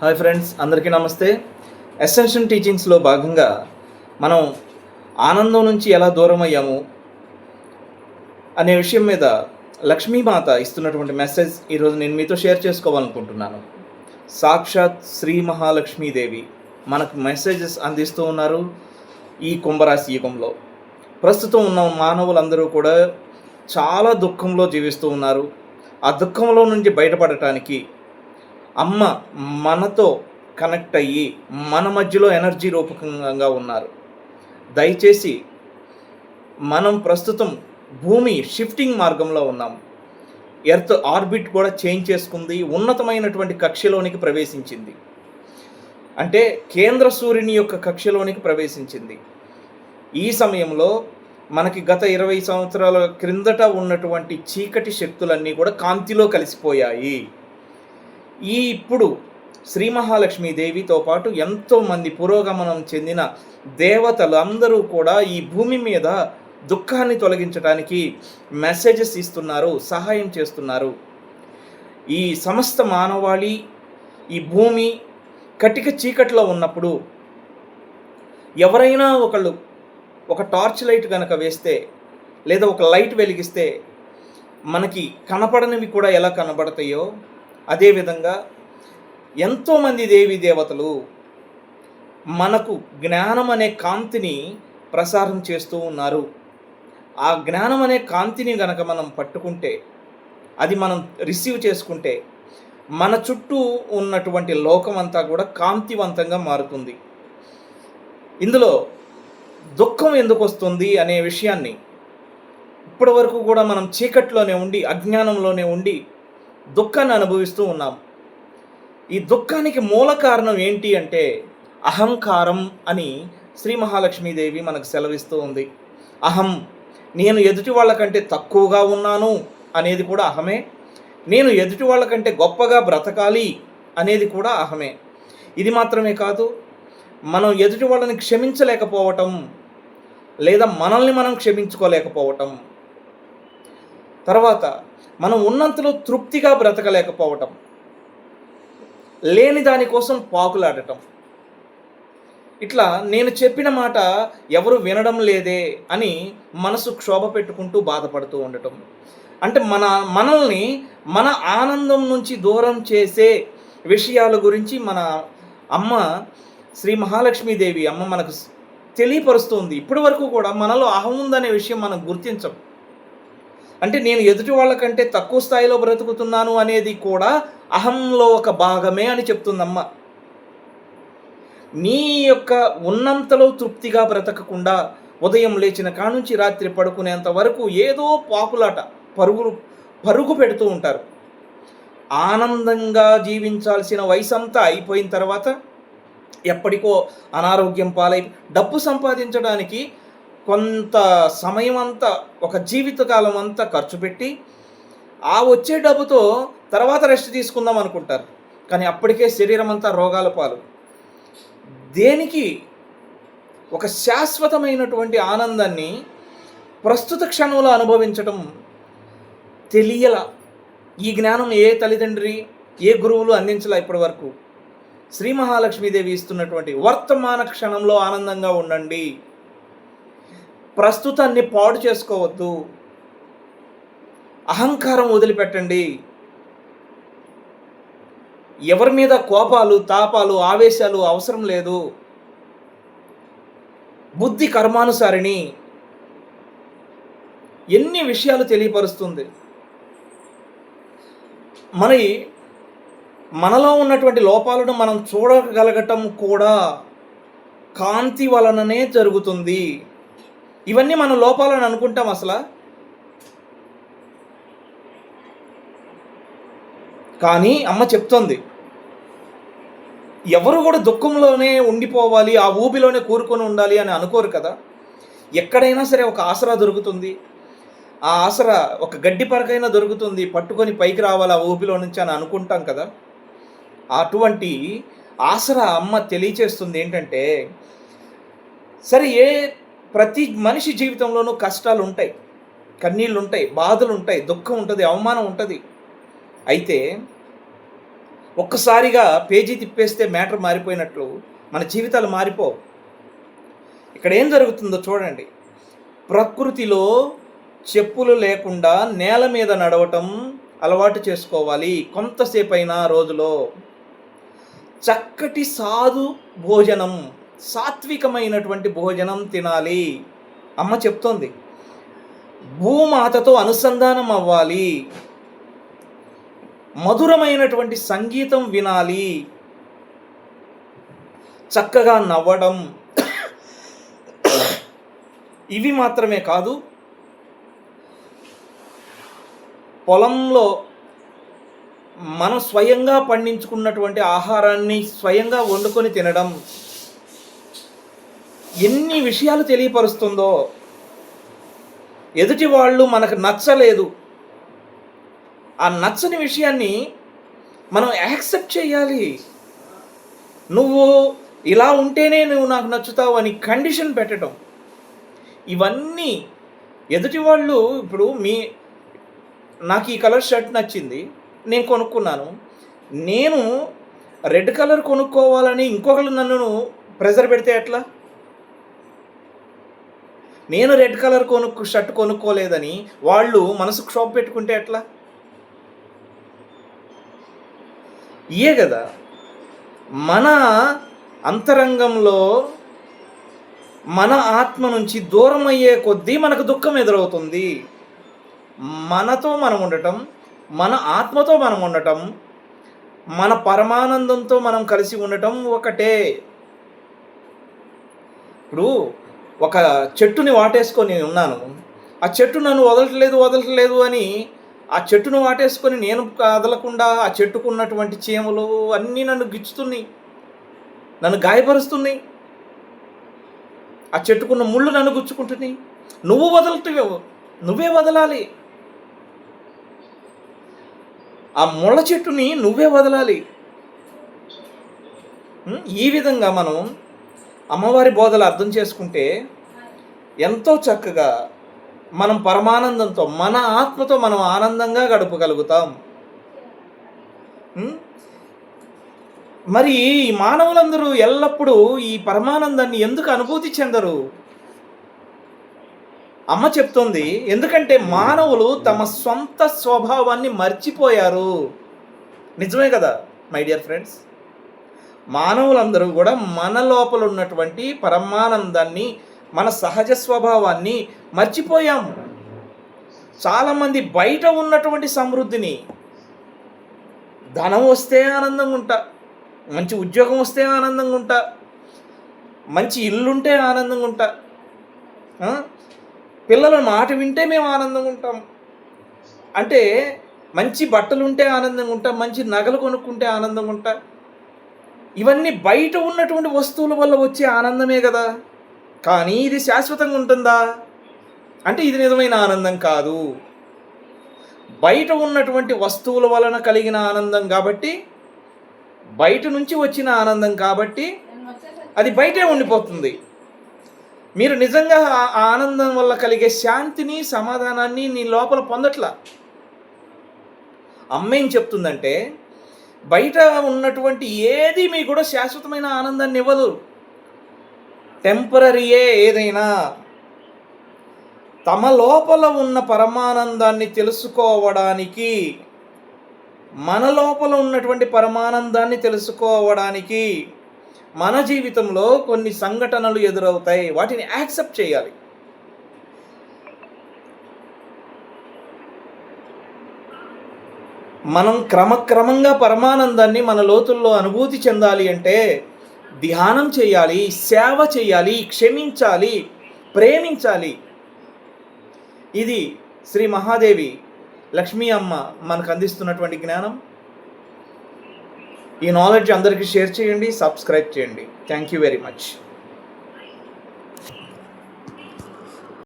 Hi friends, అందరికీ నమస్తే. Essential టీచింగ్స్లో భాగంగా మనం ఆనందం నుంచి ఎలా దూరం అయ్యాము అనే విషయం మీద లక్ష్మీమాత ఇస్తున్నటువంటి మెసేజ్ ఈరోజు నేను మీతో షేర్ చేసుకోవాలనుకుంటున్నాను. సాక్షాత్ శ్రీ మహాలక్ష్మీదేవి మనకు మెసేజెస్ అందిస్తూ ఉన్నారు. ఈ కుంభరాశి యుగంలో ప్రస్తుతం ఉన్న మానవులందరూ కూడా చాలా దుఃఖంలో జీవిస్తూ ఉన్నారు. ఆ దుఃఖంలో నుంచి బయటపడటానికి అమ్మ మనతో కనెక్ట్ అయ్యి మన మధ్యలో ఎనర్జీ రూపకంగా ఉన్నారు. దయచేసి మనం ప్రస్తుతం భూమి షిఫ్టింగ్ మార్గంలో ఉన్నాం. ఎర్త్ ఆర్బిట్ కూడా చేంజ్ చేసుకుంది, ఉన్నతమైనటువంటి కక్షలోనికి ప్రవేశించింది. అంటే కేంద్ర సూర్యుని యొక్క కక్షలోనికి ప్రవేశించింది. ఈ సమయంలో మనకి గత 20 సంవత్సరాల క్రిందట ఉన్నటువంటి చీకటి శక్తులన్నీ కూడా కాంతిలో కలిసిపోయాయి. ఇప్పుడు శ్రీ మహాలక్ష్మీదేవితో పాటు ఎంతోమంది పురోగమనం చెందిన దేవతలు అందరూ కూడా ఈ భూమి మీద దుఃఖాన్ని తొలగించడానికి మెసేజెస్ ఇస్తున్నారు, సహాయం చేస్తున్నారు. ఈ సమస్త మానవాళి ఈ భూమి కటిక చీకట్లో ఉన్నప్పుడు ఎవరైనా ఒకళ్ళు ఒక టార్చ్ లైట్ కనుక వేస్తే లేదా ఒక లైట్ వెలిగిస్తే మనకి కనపడనివి కూడా ఎలా కనబడతాయో అదేవిధంగా ఎంతోమంది దేవీ దేవతలు మనకు జ్ఞానం అనే కాంతిని ప్రసారం చేస్తూ ఉన్నారు. ఆ జ్ఞానం అనే కాంతిని గనక మనం పట్టుకుంటే, అది మనం రిసీవ్ చేసుకుంటే మన చుట్టూ ఉన్నటువంటి లోకం అంతా కూడా కాంతివంతంగా మారుతుంది. ఇందులో దుఃఖం ఎందుకు వస్తుంది అనే విషయాన్ని ఇప్పటి వరకు కూడా మనం చీకట్లోనే ఉండి అజ్ఞానంలోనే ఉండి దుఃఖాన్ని అనుభవిస్తూ ఉన్నాం. ఈ దుఃఖానికి మూల కారణం ఏంటి అంటే అహంకారం అని శ్రీ మహాలక్ష్మీదేవి మనకు సెలవిస్తూ ఉంది. అహం, నేను ఎదుటి వాళ్ళకంటే తక్కువగా ఉన్నాను అనేది కూడా అహమే. నేను ఎదుటి వాళ్ళకంటే గొప్పగా బ్రతకాలి అనేది కూడా అహమే. ఇది మాత్రమే కాదు, మనం ఎదుటి వాళ్ళని క్షమించలేకపోవటం లేదా మనల్ని మనం క్షమించుకోలేకపోవటం, తర్వాత మనం ఉన్నంతలో తృప్తిగా బ్రతకలేకపోవటం, లేని దానికోసం పాకులాడటం, ఇట్లా నేను చెప్పిన మాట ఎవరు వినడం లేదే అని మనసు క్షోభ పెట్టుకుంటూ బాధపడుతూ ఉండటం. అంటే మనల్ని మన ఆనందం నుంచి దూరం చేసే విషయాల గురించి మన అమ్మ శ్రీ మహాలక్ష్మీదేవి అమ్మ మనకు తెలియపరుస్తుంది. ఇప్పటి వరకు కూడా మనలో అహం ఉందనే విషయం మనం గుర్తించం. అంటే నేను ఎదుటి వాళ్ళకంటే తక్కువ స్థాయిలో బ్రతుకుతున్నాను అనేది కూడా అహంలో ఒక భాగమే అని చెప్తుందమ్మ. నీ యొక్క ఉన్నంతలో తృప్తిగా బ్రతకకుండా ఉదయం లేచిన కానుంచి రాత్రి పడుకునేంత వరకు ఏదో పాకులాట పరుగు పెడుతూ ఉంటారు. ఆనందంగా జీవించాల్సిన వయసంతా అయిపోయిన తర్వాత ఎప్పటికో అనారోగ్యం పాలై డబ్బు సంపాదించడానికి కొంత సమయం అంతా, ఒక జీవితకాలం అంతా ఖర్చు పెట్టి ఆ వచ్చే డబ్బుతో తర్వాత రెస్ట్ తీసుకుందాం అనుకుంటారు. కానీ అప్పటికే శరీరం అంతా రోగాల పాలు. దేనికి? ఒక శాశ్వతమైనటువంటి ఆనందాన్ని ప్రస్తుత క్షణంలో అనుభవించటం తెలియల. ఈ జ్ఞానం ఏ తల్లిదండ్రి, ఏ గురువులు అందించలే ఇప్పటి వరకు. శ్రీ మహాలక్ష్మీదేవి ఇస్తున్నటువంటి వర్తమాన క్షణంలో ఆనందంగా ఉండండి, ప్రస్తుతాన్ని పాడు చేసుకోవద్దు, అహంకారం వదిలిపెట్టండి, ఎవరి మీద కోపాలు తాపాలు ఆవేశాలు అవసరం లేదు, బుద్ధి కర్మానుసారిణి, ఎన్ని విషయాలు తెలియపరుస్తుంది. మనలో ఉన్నటువంటి లోపాలను మనం చూడగలగటం కూడా కాంతి వలననే జరుగుతుంది. ఇవన్నీ మన లోపాలని అనుకుంటాం అసలు. కానీ అమ్మ చెప్తోంది, ఎవరు కూడా దుఃఖంలోనే ఉండిపోవాలి, ఆ ఊబిలోనే కూరుకొని ఉండాలి అని అనుకోరు కదా. ఎక్కడైనా సరే ఒక ఆసరా దొరుకుతుంది. ఆ ఆసరా ఒక గడ్డి పరకైనా దొరుకుతుంది, పట్టుకొని పైకి రావాలి ఆ ఊబిలో నుంచి అని అనుకుంటాం కదా. అటువంటి ఆసరా అమ్మ తెలియచేస్తుంది. ఏంటంటే సరే, ప్రతి మనిషి జీవితంలోనూ కష్టాలు ఉంటాయి, కన్నీళ్ళు ఉంటాయి, బాధలు ఉంటాయి, దుఃఖం ఉంటుంది, అవమానం ఉంటుంది. అయితే ఒక్కసారిగా పేజీ తిప్పేస్తే మ్యాటర్ మారిపోయినట్లు మన జీవితాలు మారిపోవు. ఇక్కడ ఏం జరుగుతుందో చూడండి. ప్రకృతిలో చెప్పులు లేకుండా నేల మీద నడవటం అలవాటు చేసుకోవాలి. కొంతసేపు అయినా రోజులో చక్కటి భోజనం, సాత్వికమైనటువంటి భోజనం తినాలి. అమ్మ చెప్తోంది. భూమాతతో అనుసంధానం అవ్వాలి, మధురమైనటువంటి సంగీతం వినాలి, చక్కగా నవ్వడం. ఇవి మాత్రమే కాదు, పొలంలో మనం స్వయంగా పండించుకున్నటువంటి ఆహారాన్ని స్వయంగా వండుకొని తినడం ఎన్ని విషయాలు తెలియపరుస్తుందో. ఎదుటి వాళ్ళు మనకు నచ్చలేదు, ఆ నచ్చని విషయాన్ని మనం యాక్సెప్ట్ చేయాలి. నువ్వు ఇలా ఉంటేనే నువ్వు నాకు నచ్చుతావు అని కండిషన్ పెట్టడం, ఇవన్నీ ఎదుటి వాళ్ళు ఇప్పుడు నాకు ఈ కలర్ షర్ట్ నచ్చింది, నేను కొనుక్కున్నాను. నేను రెడ్ కలర్ కొనుక్కోవాలని ఇంకొకరు నన్ను ప్రెజర్ పెడితే ఎట్లా? నేను రెడ్ కలర్ షర్ట్ కొనుక్కోలేదని వాళ్ళు మనసుకు క్షోభ పెట్టుకుంటే ఎట్లా? ఇయే కదా మన అంతరంగంలో మన ఆత్మ నుంచి దూరం అయ్యే కొద్దీ మనకు దుఃఖం ఎదురవుతుంది. మనతో మనం ఉండటం, మన ఆత్మతో మనం ఉండటం, మన పరమానందంతో మనం కలిసి ఉండటం ఒకటే. ఇప్పుడు ఒక చెట్టుని వాటేసుకొని ఉన్నాను, ఆ చెట్టు నన్ను వదలట్లేదు అని ఆ చెట్టును వాటేసుకొని నేను కదలకుండా ఆ చెట్టుకున్నటువంటి చీమలు అన్నీ నన్ను గిచ్చుతున్నాయి, నన్ను గాయపరుస్తున్నాయి. ఆ చెట్టుకున్న ముళ్ళు నన్ను గుచ్చుకుంటున్నాయి. నువ్వే వదలాలి. ఆ ముళ్ళ చెట్టుని నువ్వే వదలాలి. ఈ విధంగా మనం అమ్మవారి బోధలు అర్థం చేసుకుంటే ఎంతో చక్కగా మనం పరమానందంతో, మన ఆత్మతో మనం ఆనందంగా గడపగలుగుతాం. మరి ఈ మానవులందరూ ఎల్లప్పుడూ ఈ పరమానందాన్ని ఎందుకు అనుభూతి చెందరు? అమ్మ చెప్తోంది, ఎందుకంటే మానవులు తమ సొంత స్వభావాన్ని మర్చిపోయారు. నిజమే కదా మై డియర్ ఫ్రెండ్స్? మానవులందరూ కూడా మన లోపల ఉన్నటువంటి పరమానందాన్ని, మన సహజ స్వభావాన్ని మర్చిపోయాము. చాలామంది బయట ఉన్నటువంటి సమృద్ధిని, ధనం వస్తే ఆనందంగా ఉంటా, మంచి ఉద్యోగం వస్తే ఆనందంగా ఉంటా, మంచి ఇల్లుంటే ఆనందంగా ఉంటా, పిల్లల మాట వింటే మేము ఆనందంగా ఉంటాం, అంటే మంచి బట్టలు ఉంటే ఆనందంగా ఉంటా, మంచి నగలు కొనుక్కుంటే ఆనందంగా ఉంటా. ఇవన్నీ బయట ఉన్నటువంటి వస్తువుల వల్ల వచ్చే ఆనందమే కదా. కానీ ఇది శాశ్వతంగా ఉంటుందా అంటే ఇది నిజమైన ఆనందం కాదు. బయట ఉన్నటువంటి వస్తువుల వలన కలిగిన ఆనందం కాబట్టి, బయట నుంచి వచ్చిన ఆనందం కాబట్టి అది బయటే ఉండిపోతుంది. మీరు నిజంగా ఆ ఆనందం వల్ల కలిగే శాంతిని, సమాధానాన్ని నీ లోపల పొందట్లా. అమ్మ ఏం చెప్తుందంటే, బయట ఉన్నటువంటి ఏది మీకు కూడా శాశ్వతమైన ఆనందాన్ని ఇవ్వదు, టెంపరరీయే ఏదైనా. తమ లోపల ఉన్న పరమానందాన్ని తెలుసుకోవడానికి, మన లోపల ఉన్నటువంటి పరమానందాన్ని తెలుసుకోవడానికి మన జీవితంలో కొన్ని సంఘటనలు ఎదురవుతాయి, వాటిని యాక్సెప్ట్ చేయాలి. మనం క్రమక్రమంగా పరమానందాన్ని మన లోతుల్లో అనుభూతి చెందాలి అంటే ధ్యానం చేయాలి, సేవ చేయాలి, క్షమించాలి, ప్రేమించాలి. ఇది శ్రీ మహాదేవి లక్ష్మీ అమ్మ మనకు అందిస్తున్నటువంటి జ్ఞానం. ఈ నాలెడ్జ్ అందరికీ షేర్ చేయండి, సబ్స్క్రైబ్ చేయండి. Thank you very much.